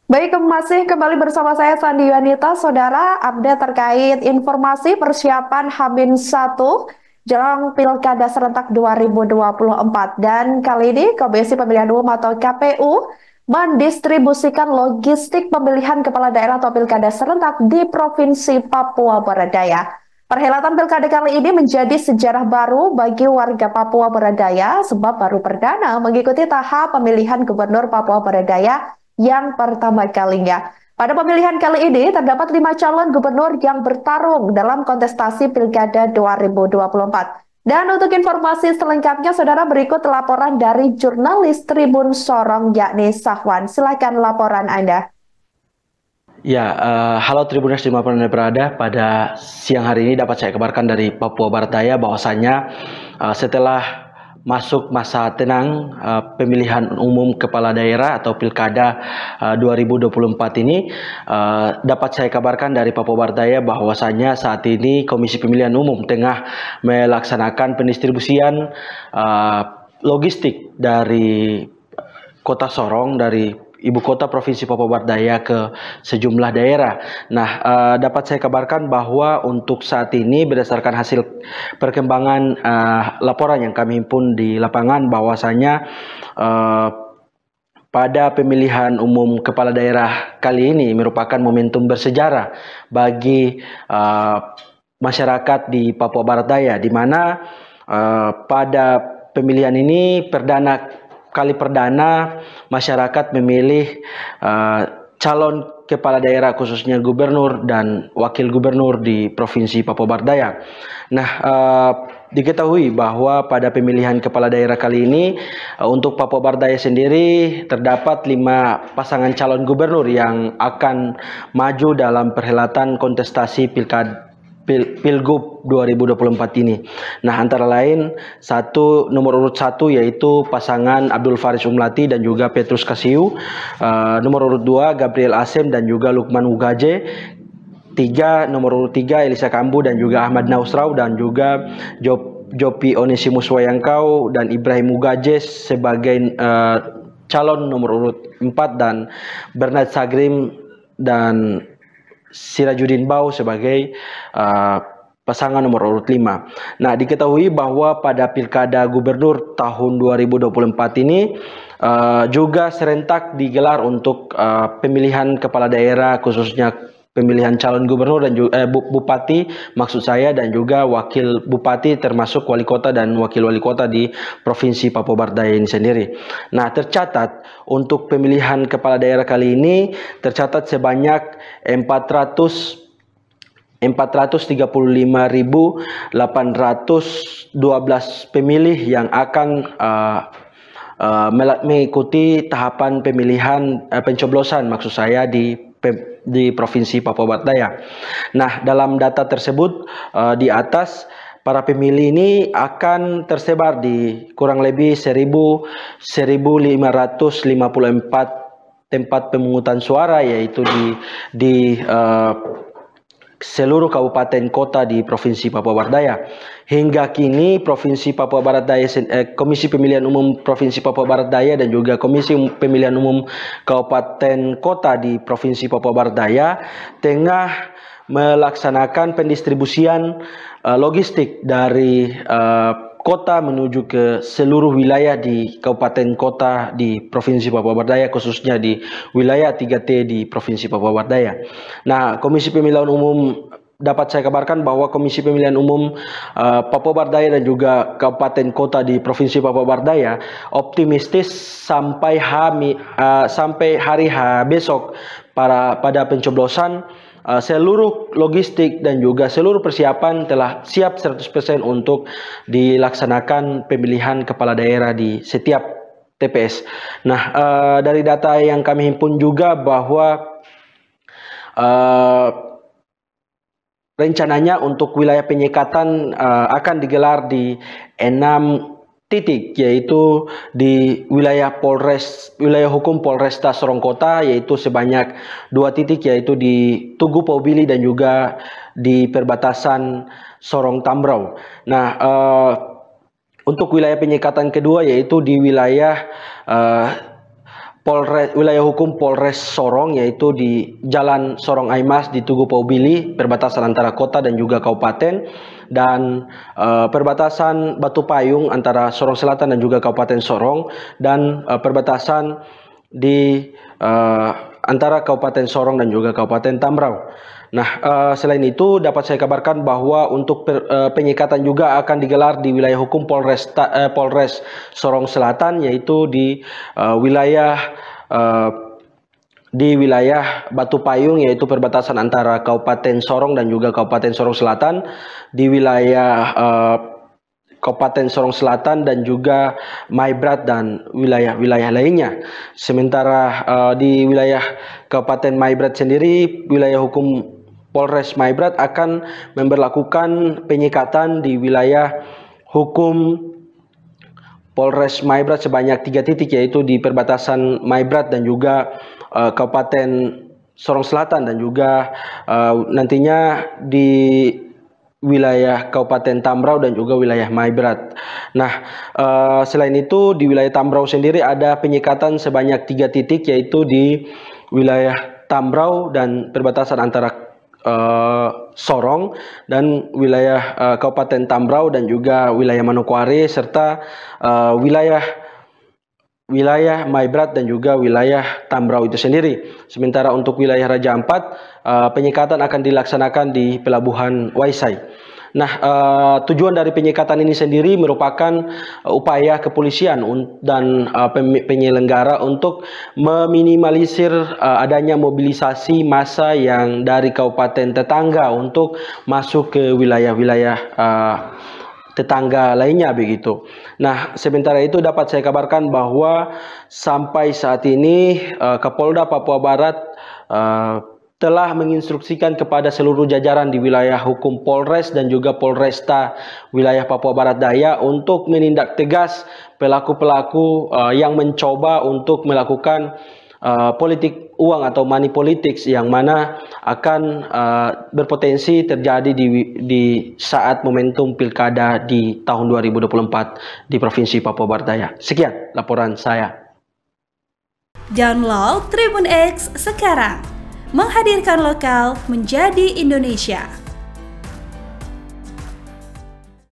Baik, masih kembali bersama saya Sandi Yuanita, Saudara, update terkait informasi persiapan H-1 jelang Pilkada Serentak 2024. Dan kali ini Komisi Pemilihan Umum atau KPU mendistribusikan logistik pemilihan kepala daerah atau Pilkada Serentak di Provinsi Papua Barat Daya. Perhelatan Pilkada kali ini menjadi sejarah baru bagi warga Papua Barat Daya sebab baru perdana mengikuti tahap pemilihan Gubernur Papua Barat Daya yang pertama kalinya. Pada pemilihan kali ini terdapat 5 calon gubernur yang bertarung dalam kontestasi Pilkada 2024. Dan untuk informasi selengkapnya, saudara, berikut laporan dari jurnalis Tribun Sorong yakni Sahwan. Silakan laporan Anda. Ya, halo Tribuners dimanapun Anda berada. Pada siang hari ini dapat saya kabarkan dari Papua Barat Daya bahwasanya setelah masuk masa tenang pemilihan umum kepala daerah atau Pilkada 2024 ini, dapat saya kabarkan dari Papua Barat Daya bahwasanya saat ini Komisi Pemilihan Umum tengah melaksanakan pendistribusian logistik dari Kota Sorong, dari Ibu Kota Provinsi Papua Barat Daya ke sejumlah daerah. Nah, dapat saya kabarkan bahwa untuk saat ini berdasarkan hasil perkembangan laporan yang kami himpun di lapangan bahwasanya pada pemilihan umum kepala daerah kali ini merupakan momentum bersejarah bagi masyarakat di Papua Barat Daya, di mana pada pemilihan ini kali perdana masyarakat memilih calon kepala daerah khususnya gubernur dan wakil gubernur di Provinsi Papua Barat Daya. Nah, diketahui bahwa pada pemilihan kepala daerah kali ini untuk Papua Barat Daya sendiri terdapat 5 pasangan calon gubernur yang akan maju dalam perhelatan kontestasi Pilgub 2024 ini. Nah, antara lain nomor urut 1 yaitu pasangan Abdul Faris Umlati dan juga Petrus Kasiu. Nomor urut 2 Gabriel Asem dan juga Lukman Ugaje. Nomor urut 3 Elisa Kambu dan juga Ahmad Nausrau dan juga Jopi Onesimus Wayangkau dan Ibrahim Ugaje sebagai calon nomor urut 4 dan Bernard Sagrim dan Sirajuddin Bau sebagai pasangan nomor urut 5. Nah, diketahui bahwa pada Pilkada Gubernur tahun 2024 ini juga serentak digelar untuk pemilihan kepala daerah, khususnya pemilihan calon gubernur dan juga bupati maksud saya, dan juga wakil bupati termasuk wali kota dan wakil wali kota di Provinsi Papua Barat Daya ini sendiri. Nah, tercatat untuk pemilihan kepala daerah kali ini tercatat sebanyak 435.812 pemilih yang akan mengikuti tahapan pemilihan pencoblosan maksud saya di Provinsi Papua Barat Daya. Nah, dalam data tersebut di atas para pemilih ini akan tersebar di kurang lebih 1.554 tempat pemungutan suara, yaitu di seluruh kabupaten kota di Provinsi Papua Barat Daya. Hingga kini Provinsi Papua Barat Daya, Komisi Pemilihan Umum Provinsi Papua Barat Daya dan juga Komisi Pemilihan Umum Kabupaten Kota di Provinsi Papua Barat Daya tengah melaksanakan pendistribusian logistik dari kota menuju ke seluruh wilayah di kabupaten kota di Provinsi Papua Barat Daya, khususnya di wilayah 3T di Provinsi Papua Barat Daya. Nah, Komisi Pemilihan Umum dapat saya kabarkan bahwa Komisi Pemilihan Umum Papua Barat Daya dan juga kabupaten kota di Provinsi Papua Barat Daya optimistis sampai hari H besok pada pencoblosan seluruh logistik dan juga seluruh persiapan telah siap 100% untuk dilaksanakan pemilihan kepala daerah di setiap TPS. Nah, dari data yang kami himpun juga bahwa rencananya untuk wilayah penyekatan akan digelar di 6 titik, yaitu di wilayah hukum Polresta Sorong Kota, yaitu sebanyak 2 titik, yaitu di Tugu Paubili dan juga di perbatasan Sorong Tambrau. Nah, untuk wilayah penyekatan kedua yaitu di wilayah wilayah hukum Polres Sorong, yaitu di Jalan Sorong Aimas di Tugu Paubili, perbatasan antara kota dan juga kabupaten, dan perbatasan Batu Payung antara Sorong Selatan dan juga Kabupaten Sorong, dan perbatasan di antara Kabupaten Sorong dan juga Kabupaten Tambrau. Nah, selain itu dapat saya kabarkan bahwa untuk penyekatan juga akan digelar di wilayah hukum Polres Sorong Selatan, yaitu di wilayah Batu Payung, yaitu perbatasan antara Kabupaten Sorong dan juga Kabupaten Sorong Selatan, di wilayah Kabupaten Sorong Selatan dan juga Maibrat dan wilayah-wilayah lainnya. Sementara di wilayah Kabupaten Maibrat sendiri, wilayah hukum Polres Maibrat akan memberlakukan penyekatan di wilayah hukum Polres Maibrat sebanyak 3 titik, yaitu di perbatasan Maibrat dan juga Kabupaten Sorong Selatan, dan juga nantinya di wilayah Kabupaten Tambrau dan juga wilayah Maibrat. Nah, selain itu di wilayah Tambrau sendiri ada penyekatan sebanyak 3 titik, yaitu di wilayah Tambrau dan perbatasan antara Sorong dan wilayah Kabupaten Tambrau dan juga wilayah Manokwari, serta wilayah Maibrat dan juga wilayah Tambrau itu sendiri. Sementara untuk wilayah Raja Ampat, penyekatan akan dilaksanakan di Pelabuhan Waisai. Nah, tujuan dari penyekatan ini sendiri merupakan upaya kepolisian dan penyelenggara untuk meminimalisir adanya mobilisasi massa yang dari kabupaten tetangga untuk masuk ke wilayah-wilayah tetangga lainnya begitu. Nah, sementara itu dapat saya kabarkan bahwa sampai saat ini Kapolda Papua Barat telah menginstruksikan kepada seluruh jajaran di wilayah hukum Polres dan juga Polresta wilayah Papua Barat Daya untuk menindak tegas pelaku-pelaku yang mencoba untuk melakukan politik uang atau money politics, yang mana akan berpotensi terjadi di saat momentum pilkada di tahun 2024 di Provinsi Papua Barat Daya. Sekian laporan saya. Download Tribun X sekarang, menghadirkan lokal menjadi Indonesia.